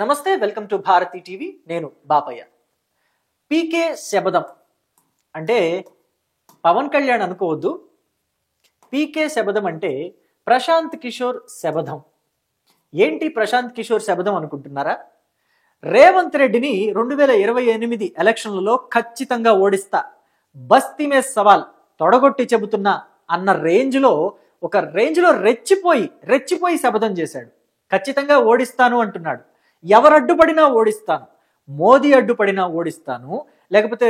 నమస్తే, welcome to Bharati TV. నేను బాపయ్య. పీకే శబదం అంటే పవన్ కళ్యాణ్ అనుకోవద్దు. పీకే శబదం అంటే ప్రశాంత్ కిషోర్ శబదం. ఏంటి ప్రశాంత్ కిషోర్ శబదం అనుకుంటున్నారా? రేవంత్ రెడ్డిని 2028 ఎలక్షన్లలో ఖచ్చితంగా ఓడిస్తా, బస్తీ మే సవాల్, తొడగొట్టి చెబుతున్నా అన్న ఒక రేంజ్లో రెచ్చిపోయి శబదం చేశాడు. ఖచ్చితంగా ఓడిస్తాను అంటున్నాడు. ఎవరు అడ్డుపడినా ఓడిస్తాను, మోదీ అడ్డుపడినా ఓడిస్తాను, లేకపోతే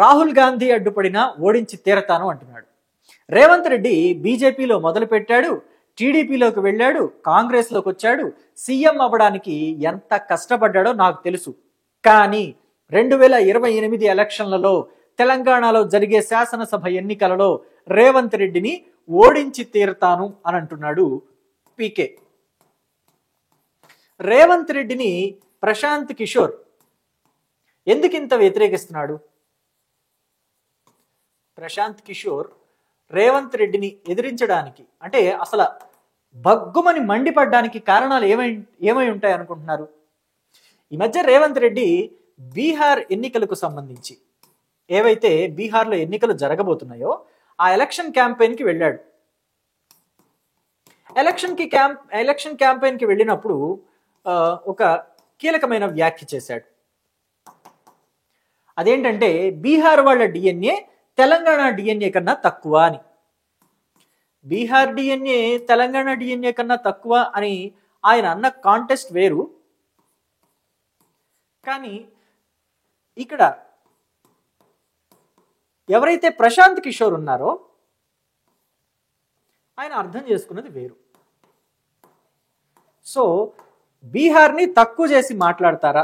రాహుల్ గాంధీ అడ్డుపడినా ఓడించి తీరతాను అంటున్నాడు. రేవంత్ రెడ్డి బీజేపీలో మొదలుపెట్టాడు, టీడీపీలోకి వెళ్ళాడు, కాంగ్రెస్లోకి వచ్చాడు. సీఎం అవ్వడానికి ఎంత కష్టపడ్డాడో నాకు తెలుసు. కానీ 2028 ఎలక్షన్లలో తెలంగాణలో జరిగే శాసనసభ ఎన్నికలలో రేవంత్ రెడ్డిని ఓడించి తీరతాను అని అంటున్నాడు పీకే. రేవంత్ రెడ్డిని ప్రశాంత్ కిషోర్ ఎందుకింత వ్యతిరేకిస్తున్నాడు? ప్రశాంత్ కిషోర్ రేవంత్ రెడ్డిని ఎదిరించడానికి, అంటే అసలు బగ్గుమని మండిపడ్డానికి కారణాలు ఏమై ఉంటాయి అనుకుంటున్నారు? ఈ మధ్య రేవంత్ రెడ్డి బీహార్ ఎన్నికలకు సంబంధించి, ఏవైతే బీహార్లో ఎన్నికలు జరగబోతున్నాయో ఆ ఎలక్షన్ క్యాంపెయిన్కి వెళ్ళాడు. ఎలక్షన్ క్యాంపెయిన్కి వెళ్ళినప్పుడు ఒక కీలకమైన వ్యాఖ్య చేశాడు. అదేంటంటే బీహార్ వాళ్ళ డిఎన్ఏ తెలంగాణ డిఎన్ఏ కన్నా తక్కువ అని. బీహార్ డిఎన్ఏ తెలంగాణ డిఎన్ఏ కన్నా తక్కువ అని ఆయన అన్న కాంటెస్ట్ వేరు. కానీ ఇక్కడ ఎవరైతే ప్రశాంత్ కిషోర్ ఉన్నారో ఆయన అర్థం చేసుకున్నది వేరు. సో బీహార్ని తక్కువ చేసి మాట్లాడతారా?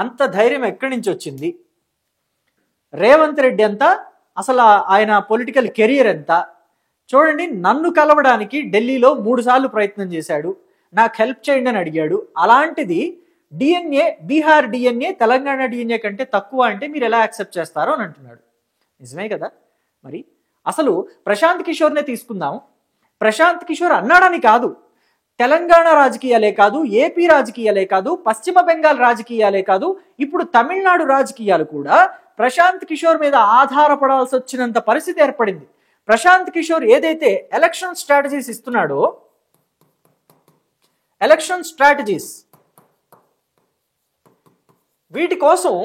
అంత ధైర్యం ఎక్కడి నుంచి వచ్చింది? రేవంత్ రెడ్డి ఎంత, అసలు ఆయన పొలిటికల్ కెరియర్ ఎంత? చూడండి, నన్ను కలవడానికి ఢిల్లీలో 3 సార్లు ప్రయత్నం చేశాడు, నాకు హెల్ప్ చేయండి అని అడిగాడు. అలాంటిది DNA, Bihar DNA Telangana DNA కంటే తక్కువ అంటే మీరు ఎలా యాక్సెప్ట్ చేస్తారో అని అంటున్నాడు. నిజమే కదా? మరి అసలు ప్రశాంత్ కిషోర్నే తీసుకుందాం. ప్రశాంత్ కిషోర్ అన్నాడని కాదు, తెలంగాణ రాజకీయాలే కాదు, ఏపీ రాజకీయాలే కాదు, పశ్చిమ బెంగాల్ రాజకీయాలే కాదు, ఇప్పుడు తమిళనాడు రాజకీయాలు కూడా ప్రశాంత్ కిషోర్ మీద ఆధారపడాల్సి వచ్చినంత పరిస్థితి ఏర్పడింది. ప్రశాంత్ కిషోర్ ఏదైతే ఎలక్షన్ స్ట్రాటజీస్ ఇస్తున్నాడో, ఎలక్షన్ స్ట్రాటజీస్, వీటి కోసం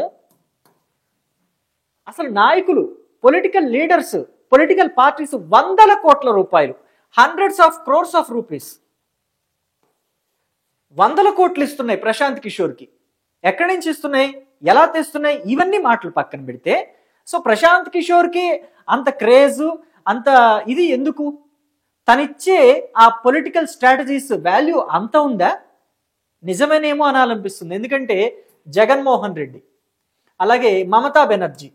అసలు నాయకులు, పొలిటికల్ లీడర్స్, పొలిటికల్ పార్టీస్ 100 కోట్ల రూపాయలు, hundreds of crores of rupees, 100 కోట్లు ఇస్తున్నాయి ప్రశాంత్ కిషోర్కి. ఎక్కడి నుంచి ఇస్తున్నాయి, ఎలా తెస్తున్నాయి, ఇవన్నీ మాటలు పక్కన పెడితే, సో ప్రశాంత్ కిషోర్కి అంత క్రేజు, అంత ఇది ఎందుకు? తనిచ్చే ఆ పొలిటికల్ స్ట్రాటజీస్ వాల్యూ అంత ఉందా? నిజమేనేమో అనాలనిపిస్తుంది. ఎందుకంటే జగన్మోహన్ రెడ్డి, అలాగే మమతా బెనర్జీ,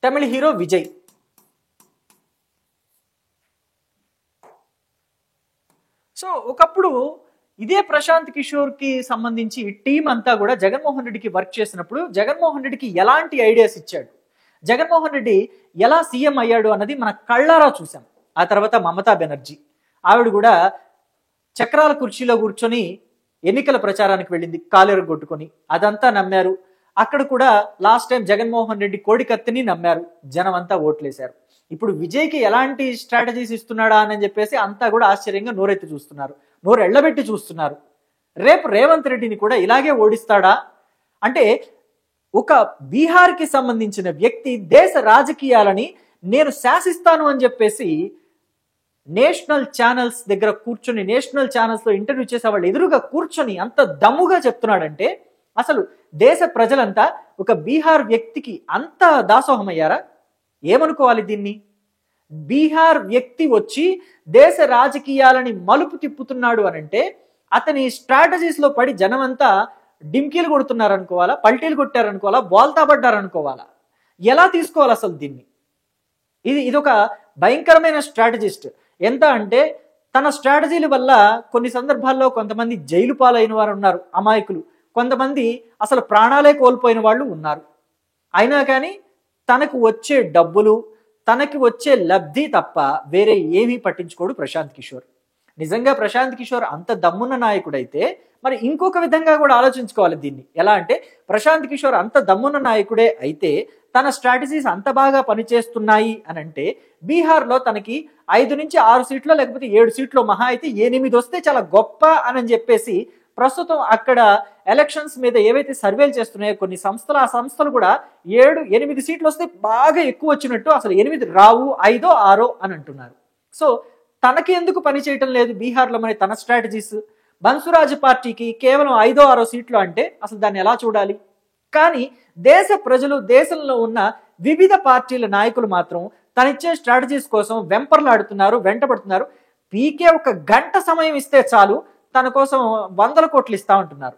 తమిళ హీరో విజయ్, సో ఒకప్పుడు ఇదే ప్రశాంత్ కిషోర్కి సంబంధించి టీం అంతా కూడా జగన్మోహన్ రెడ్డికి వర్క్ చేసినప్పుడు జగన్మోహన్ రెడ్డికి ఎలాంటి ఐడియాస్ ఇచ్చాడు, జగన్మోహన్ రెడ్డి ఎలా సీఎం అయ్యాడు అన్నది మన కళ్ళారా చూసాం. ఆ తర్వాత మమతా బెనర్జీ, ఆవిడ కూడా చక్రాల కుర్చీలో కూర్చొని ఎన్నికల ప్రచారానికి వెళ్ళింది, కాలేరు కొట్టుకొని, అదంతా నమ్మారు. అక్కడ కూడా లాస్ట్ టైం జగన్మోహన్ రెడ్డి కోడికత్తిని నమ్మారు, జనం అంతా ఓట్లేశారు. ఇప్పుడు విజయ్కి ఎలాంటి స్ట్రాటజీస్ ఇస్తున్నాడా అని చెప్పేసి అంతా కూడా ఆశ్చర్యంగా నోరెత్తి చూస్తున్నారు, నోరు ఎళ్లబెట్టి చూస్తున్నారు. రేపు రేవంత్ రెడ్డిని కూడా ఇలాగే ఓడిస్తాడా? అంటే ఒక బీహార్కి సంబంధించిన వ్యక్తి దేశ రాజకీయాలని నేను శాసిస్తాను అని చెప్పేసి నేషనల్ ఛానల్స్ దగ్గర కూర్చొని, నేషనల్ ఛానల్స్లో ఇంటర్వ్యూ చేసే వాళ్ళు ఎదురుగా కూర్చొని అంత దమ్ముగా చెప్తున్నాడంటే అసలు దేశ ప్రజలంతా ఒక బీహార్ వ్యక్తికి అంత దాసోహమయ్యారా? ఏమనుకోవాలి దీన్ని? బీహార్ వ్యక్తి వచ్చి దేశ రాజకీయాలని మలుపు తిప్పుతున్నాడు అనంటే అతని స్ట్రాటజీస్లో పడి జనమంతా డింకీలు కొడుతున్నారనుకోవాలా, పల్టీలు కొట్టారనుకోవాలా, బోల్తా పడ్డారనుకోవాలా? ఎలా తీసుకోవాలి అసలు దీన్ని? ఇదొక భయంకరమైన స్ట్రాటజిస్ట్. ఎంత అంటే తన స్ట్రాటజీల వల్ల కొన్ని సందర్భాల్లో కొంతమంది జైలు పాలైన వారు ఉన్నారు, అమాయకులు, కొంతమంది అసలు ప్రాణాలే కోల్పోయిన వాళ్ళు ఉన్నారు. అయినా కానీ తనకు వచ్చే డబ్బులు, తనకి వచ్చే లబ్ధి తప్ప వేరే ఏమీ పట్టించుకోడు ప్రశాంత్ కిషోర్. నిజంగా ప్రశాంత్ కిషోర్ అంత దమ్మున్న నాయకుడైతే మరి ఇంకొక విధంగా కూడా ఆలోచించుకోవాలి దీన్ని. ఎలా అంటే ప్రశాంత్ కిషోర్ అంత దమ్మున్న నాయకుడే అయితే తన స్ట్రాటజీస్ అంత బాగా పనిచేస్తున్నాయి అని అంటే బీహార్లో తనకి 5 నుంచి 6 సీట్లు లేకపోతే 7 సీట్లు మహా అయితే 8 వస్తే చాలా గొప్ప అని చెప్పేసి ప్రస్తుతం అక్కడ ఎలక్షన్స్ మీద ఏవైతే సర్వేలు చేస్తున్నాయో కొన్ని సంస్థలు, ఆ సంస్థలు కూడా 7-8 సీట్లు వస్తే బాగా ఎక్కువ వచ్చినట్టు, అసలు 8 రావు 5-6 అని అంటున్నారు. సో తనకి ఎందుకు పని చేయటం లేదు బీహార్లో మరి తన స్ట్రాటజీస్? బన్సురాజ్ పార్టీకి కేవలం 5-6 సీట్లు అంటే అసలు దాన్ని ఎలా చూడాలి? కానీ దేశ ప్రజలు, దేశంలో ఉన్న వివిధ పార్టీల నాయకులు మాత్రం తనిచ్చే స్ట్రాటజీస్ కోసం వెంపర్లాడుతున్నారు, వెంటబడుతున్నారు. పీకే ఒక గంట సమయం ఇస్తే చాలు తన కోసం 100 కోట్లు ఇస్తా ఉంటున్నారు.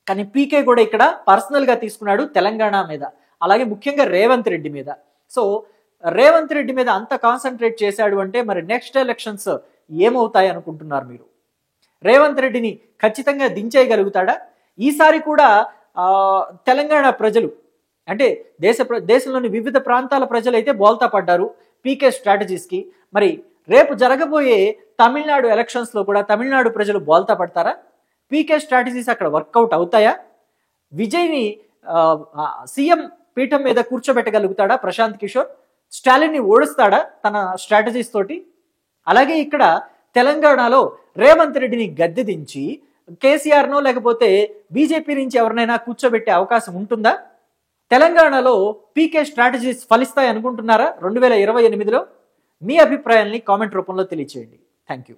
కానీ పీకే కూడా ఇక్కడ పర్సనల్ గా తీసుకున్నాడు తెలంగాణ మీద, అలాగే ముఖ్యంగా రేవంత్ రెడ్డి మీద. సో రేవంత్ రెడ్డి మీద అంత కాన్సన్ట్రేట్ చేశాడు అంటే మరి నెక్స్ట్ ఎలక్షన్స్ ఏమవుతాయి అనుకుంటున్నారు మీరు? రేవంత్ రెడ్డిని ఖచ్చితంగా దించేయగలుగుతాడా? ఈసారి కూడా తెలంగాణ ప్రజలు అంటే దేశంలోని వివిధ ప్రాంతాల ప్రజలు అయితే బోల్తా పడ్డారు పీకే స్ట్రాటజీస్కి. మరి రేపు జరగబోయే తమిళనాడు ఎలక్షన్స్ లో కూడా తమిళనాడు ప్రజలు బోల్తా పడతారా? పీకే స్ట్రాటజీస్ అక్కడ వర్కౌట్ అవుతాయా? విజయ్ని సీఎం పీఠం మీద కూర్చోబెట్టగలుగుతాడా ప్రశాంత్ కిషోర్? స్టాలిన్ని ఓడిస్తాడా తన స్ట్రాటజీస్ తోటి? అలాగే ఇక్కడ తెలంగాణలో రేవంత్ రెడ్డిని గద్దె దించి కేసీఆర్నో లేకపోతే బీజేపీ నుంచి ఎవరినైనా కూర్చోబెట్టే అవకాశం ఉంటుందా? తెలంగాణలో పీకే స్ట్రాటజీస్ ఫలిస్తాయి అనుకుంటున్నారా 2028లో? మీ అభిప్రాయాల్ని కామెంట్ రూపంలో తెలియచేయండి. Thank you.